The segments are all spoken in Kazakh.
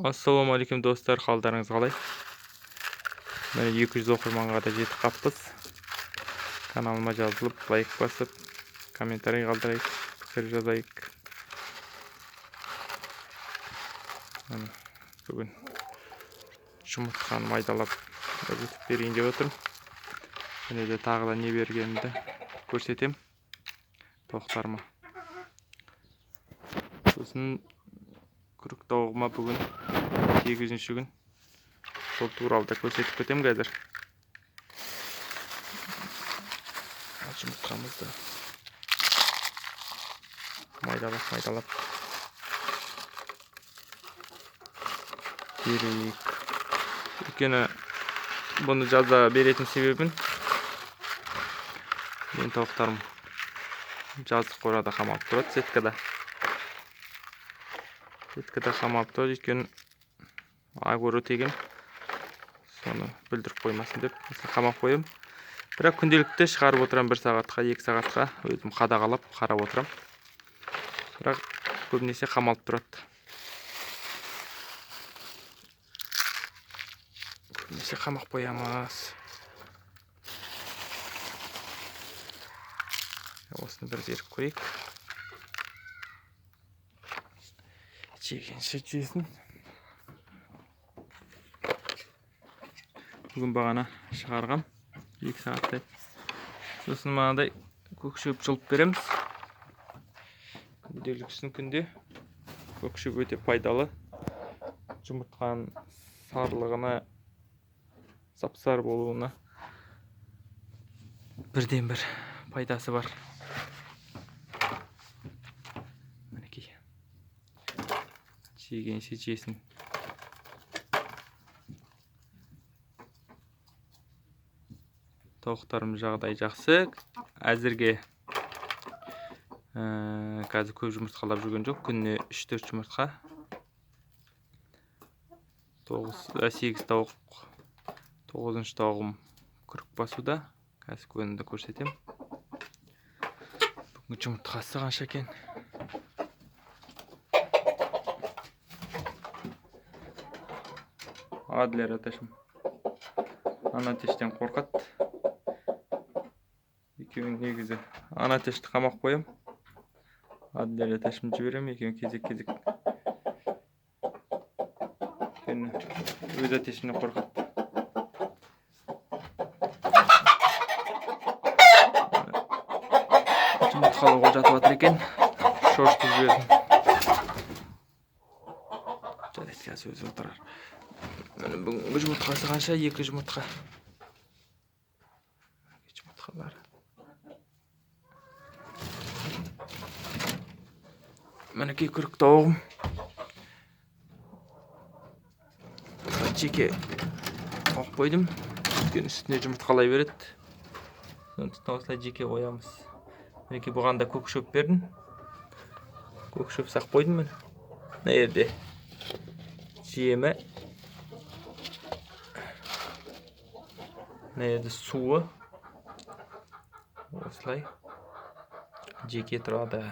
Ассалаумағалейкум достар, қалдарыңыз қалай? Міне 200 оқырманға да жетіп қаппыз. Каналыма жазылып, лайк басып, комментарий қалдырайық, пікір жазайық. Бүгін жұмыртқаны майдалап өтіп берейін деп отырмын. Міне де тағы да не бергенімді көрсетем. Тоқтарыма. Сосын күрік тауығыма бүгін 8-ші күн. Сол туралы да көрсетіп кетем қазір. Жұмыртқамызды майдалап берейік. Өйткені бұны жазда беретін себебін мен тауықтарым жаздық қорада қамалып тұрады, сеткада. Сеткада қамалып тұрады, өйткені агоро тегем. Соны бүлдіріп қоймасын деп қамап қойым. Бірақ күнделікті шығарып отырам 1 сағатқа, 2 сағатқа өзім қадағалап қарап отырам. Бірақ көбінесе қамалып тұрады. Көбінесе қамақ қоямыз. Осыны бір зеріп қойып. Жегенше жесін. Бүгін бағана шығарғам 2 сағаттай. Сосын маңдай көкшөп жұлып береміз. Күнделіксін күнде көкшөп өте пайдалы. Жұмыртқаның сарылығына, сап-сары болуына бірден бір пайдасы бар. Мінекей. Жегенше жесін. Тауықтарым жағдай жақсы. Әзірге қазір көп жұмыртқалап жүрген жоқ. Күніне 3-4 жұмыртқа. 8 тауық. 9-ші тауығым күрік басуда. Қазір көнімді көрсетем. Бүгінгі жұмыртқасы қанша екен. Адлер аташым. Ана тештен қорқат. Екеуін негізі ана тешті қамақ қоям. Адлер аташым жіберем. Екеуін кезек-кезек. Өз атешіне қорқат. Жұмыртқалауға жатып жатыр екен. Шошытып жібердім. Жарайды, қазір өзі отырар. Бүгінгі жұмыртқасы қанша? 2 жұмыртқа. Жұмыртқалар. Мінекей күрік тауығым. Жеке қойып қойдым. Өйткені үстіне жұмыртқалай береді. Сондықтан осылай жеке қоямыз. Мінекей бұған да көкшөп бердім. Көкшөп сақ қойдым мен. Мына жерде жемі. Мына жерде суы. Осылай жеке тұрады.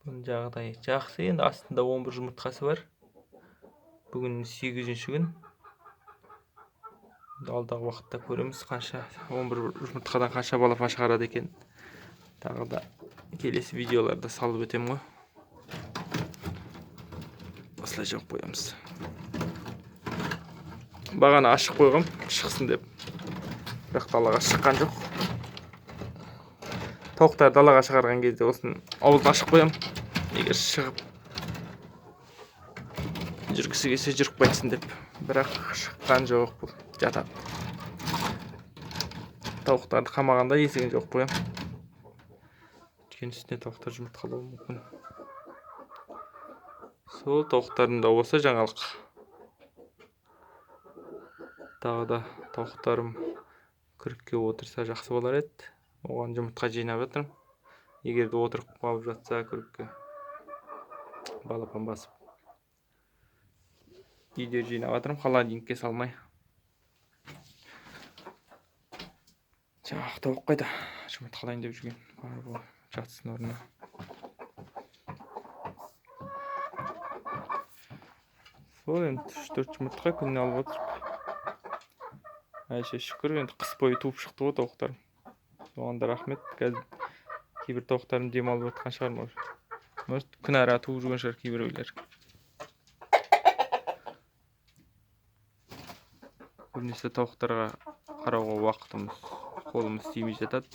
Бұның жағдай жақсы. Енді астында 11 жұмыртқасы бар. Бүгін 8-ші күн. Алдағы уақытта көреміз қанша 11 жұмыртқадан қанша балапан шығарады екен. Тағы да келесі видеоларда салып өтем ғой. Осылай жауып қоямыз. Бағана ашық қойғам, шықсын деп. Бірақ далаға шыққан жоқ. Тауықтар далаға шығарған кезде осын ауызын ашық қоям. Егер шығып жүргісі келсе жүріп қайтсын деп. Бірақ шыққан жоқ, бұл жатады. Тауықтарды қамағанда есігін жоқ қоям. Өйткені үстіне тауықтар жұмыртқалауы мүмкін. Сол тауықтарымда осы жаңалық. Тағы да тауықтарым күрікке отырса жақсы болар еді. Оған жұмыртқа жинап жатырмын. Егер де отырып қалып жатса күрікке балапан басып. Үйде жинап жатырмын, холодильникке салмай. Жаңағы тауық қайда? Жұмыртқалайын деп жүрген. Бар бұл жатсын орнына. Сол енді 3-4 жұмыртқа күніне алып отырық. Әше шүкір, енді қыс бойы туып шықты ғой тауықтарым. Оған да рахмет. Қазір кейбір тауықтарым демалып жатқан шығар, может күн ара туып жүрген шығар кейбіреулер. Көбінесе тауықтарға қарауға уақытымыз, қолымыз тимей жатады.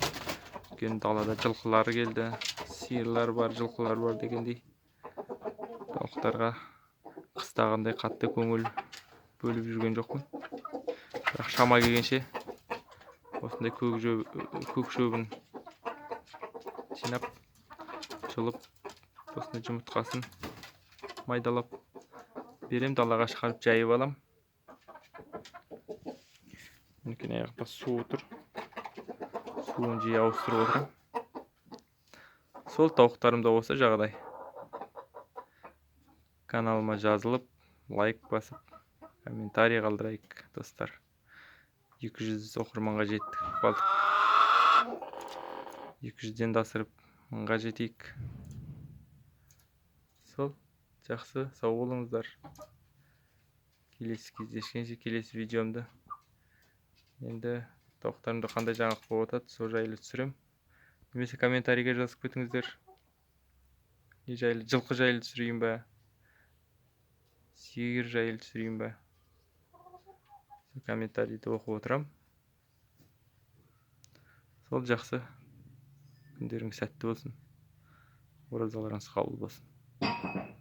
Өйткені далада жылқылар келді, сиырлар бар, жылқылар бар дегендей. Тауықтарға қыстағандай қатты көңіл бөліп жүрген жоқпын. Бірақ шама келгенше осындай көк шөбін жинап, жұлып, осындай жұмыртқасын майдалап берем, далаға шығарып жайып алам. Мүмкін аяқта су тұр. Суын жиі ауыстырып отырам. Сол тауықтарымда осы жағдай. Каналыма жазылып, лайк басып, комментарий қалдырайық, достар. 200 оқырманға жеттік. 200-ден де асырып, 1000-ға жетейік. Сол, жақсы, сау болыңыздар. Келесі кездескенше, келесі видеомда енді тауықтарымда қандай жаңалық болып жатады, сол жайлы түсірем. Немесе комментарийге жазып кетіңіздер. Жылқы жайлы түсірейін ба, сиыр жайлы түсірейін ба. Комментарийді оқып отырам. Сол, жақсы. Күндеріңіз сәтті болсын. Оразаларыңыз қабыл болсын.